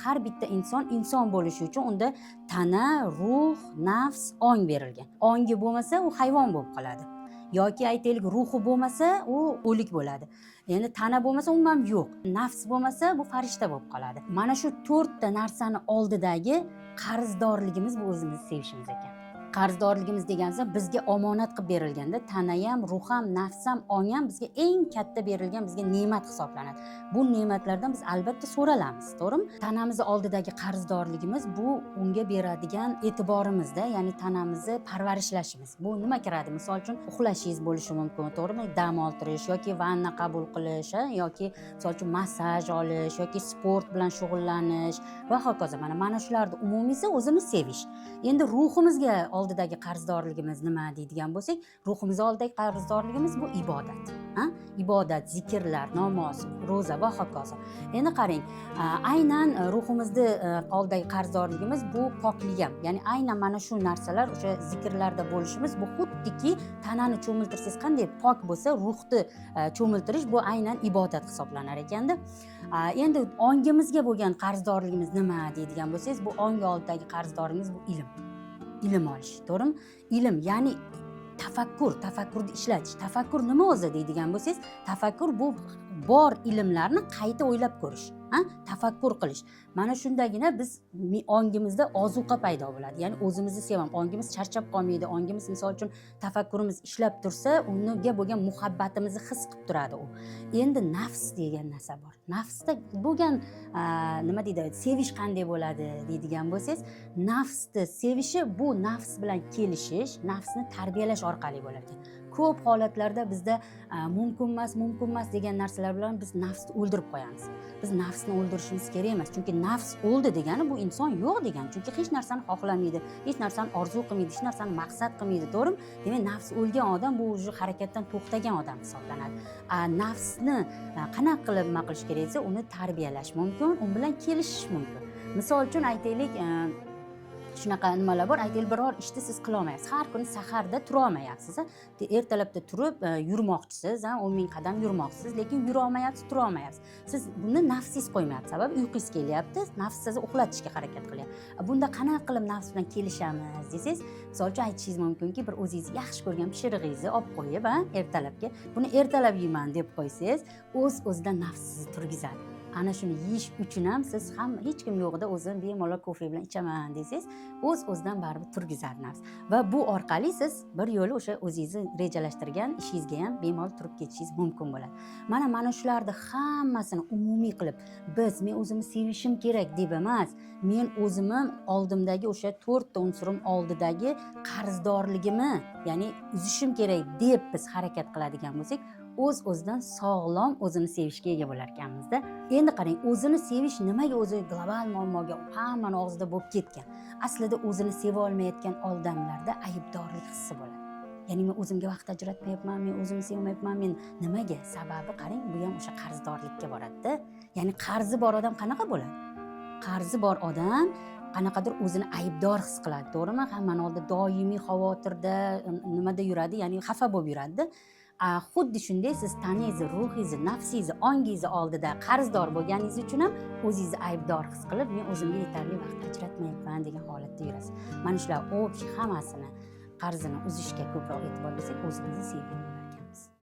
Har bitta inson bo'lishi uchun unda tana, ruh, nafs, ong berilgan. Ongi bo'lmasa u hayvon bo'lib qoladi. Yoki aytaylik ruhi bo'lmasa u o'lik bo'ladi. Endi tana bo'lmasa umuman yo'q. Nafs bo'lmasa bu farishta bo'lib qoladi. Mana shu 4 ta narsani oldidagi qarzdorligimiz bu o'zimizni sevishimiz ekan. Qarzdorligimiz degansa bizga omonat qilib berilganda tana ham, ruh ham, nafs ham, ong ham bizga eng katta berilgan bizga ne'mat hisoblanadi. Bu ne'matlardan biz albatta so'ralamiz, to'g'rimi? Tanamiz oldidagi qarzdorligimiz bu unga beradigan e'tiborimizda, ya'ni tanamizni parvarishlashimiz. Bu nima kiradi? Misol uchun uxlashingiz bo'lishi mumkin, to'g'rimi? Dam oltirish yoki vanna qabul qilish, yoki misol uchun massaj olish yoki sport bilan shug'ullanish va hokazo. Mana shularni umumiysi o'zini sevish. Endi ruhimizga oldidagi qarzdorligimiz nima deydigan bo'lsak, ruhimiz oldidagi qarzdorligimiz bu ibodat. Ibodat, zikrlar, namoz, ro'za va hokazo. Endi qarang, aynan ruhimizni oldidagi qarzdorligimiz bu poklik ham. Ya'ni aynan mana shu narsalar o'sha zikrlarda bo'lishimiz bu xuddiki tanani cho'miltirsangiz qanday pok bo'lsa, ruhni cho'miltirish bu aynan ibodat hisoblanar ekanda. Endi ongimizga bo'lgan qarzdorligimiz nima deydigan bo'lsangiz, bu ong oldidagi qarzdorligimiz bu ilm. Ilm olish, to'g'rimi? Ilm, ya'ni tafakkurni ishlatish. Tafakkur nima o'zi deydigan bo'lsangiz, tafakkur bu bor ilmlarni qayta o'ylab ko'rish, tafakkur qilish. Mana shundagina biz ongimizda ozuqa paydo bo'ladi. Ya'ni o'zimizni sevamiz, ongimiz charchab qolmaydi, ongimiz misol uchun tafakkurimiz ishlab tursa, unga bo'lgan muhabbatimizni his qilib turadi u. Endi nafs degan narsa bor. Nafsda bo'lgan nima deydi, sevish qanday bo'ladi deydigan bo'lsangiz, nafsni sevishi bu nafs bilan kelishish, nafsni tarbiyalash orqali bo'ladi. Ko'p holatlarda bizda mumkin emas degan narsalar bilan biz nafsni o'ldirib qo'yamiz. Biz nafsni o'ldirishimiz kerak emas. Chunki nafs o'ldi degani bu inson yo'q degani. Chunki hech narsani xohlamaydi, hech narsani orzu qilmaydi, hech narsani maqsad qilmaydi, to'g'rimi? Demak, nafs o'lgan odam bu o'zi harakatdan to'xtagan odam hisoblanadi. Nafsni qanaqa qilib nima qilish kerak esa, uni tarbiyalash mumkin, u bilan kelishish mumkin. Misol uchun aytaylik, shunaqa nimalar bor, aytaylik biror ishni siz qila olmayapsiz. Har kuni saharda tura olmayapsiz. Ertalabda turib yurmoqchisiz, 10 ming qadam yurmoqchisiz, lekin yura olmayapsiz, tura olmayapsiz. Siz buni nafsingiz qo'ymayapti. Sababi uyqungiz kelyapti, nafs sizni uxlatishga harakat qilyapti. Bunda qanaqa qilib nafs bilan kelishamiz desangiz, misol uchun aytishingiz mumkinki, bir o'zingiz yaxshi ko'rgan pishirig'ingizni olib qo'yib, ertalabga buni ertalab yeyman deb qo'ysangiz, o'z-o'zidan nafs sizni turgizadi. Ana shuni yeyish uchun ham siz ham hech kim yo'g'ida o'zim bemalol kofe bilan ichaman desangiz, o'z-o'zidan baribir turgizadi nafs. Va bu orqali siz bir yo'li o'sha o'zingizni rejalashtirgan ishingizga ham bemalol turib ketishingiz mumkin bo'ladi. Mana shularni hammasini umumiy qilib, men o'zimni sevishim kerak deb emas, men o'zimni oldimdagi o'sha 4 ta unsurim oldidagi qarzdorligimni, ya'ni uzishim kerak deb biz harakat qiladigan bo'lsak, o'z-o'zidan sog'lom o'zini sevishga ega bo'lar ekanmiz-da. Endi qarang, o'zini sevish nimaga o'zi global muammoga hammani og'zida bo'lib ketgan. Aslida o'zini seva olmayotgan odamlarda aybdorlik hissi bo'ladi. Ya'ni men o'zimga vaqt ajratmayapman, men o'zimni sevmayapman, men nimaga? Sababi qarang, bu ham o'sha qarzdorlikka boradi-da. Ya'ni qarzi bor odam qanaqa bo'ladi? Qarzi bor odam qanaqadir o'zini aybdor his qiladi, to'g'rimi? Hammani oldida doimiy xavotirda, nimada yuradi, ya'ni xafa bo'lib yuradi-da. Xuddi shunday siz taningizni, ruhingizni, nafsingizni, ongingizni oldida qarzdor bo'lganingiz uchun ham o'zingizni aybdor his qilib, men o'zimga yetarli vaqt ajratmayapman degan holatda yurasiz. Mana shular hammasini qarzini uzishga ko'proq e'tibor bersak, o'zimizni sevgan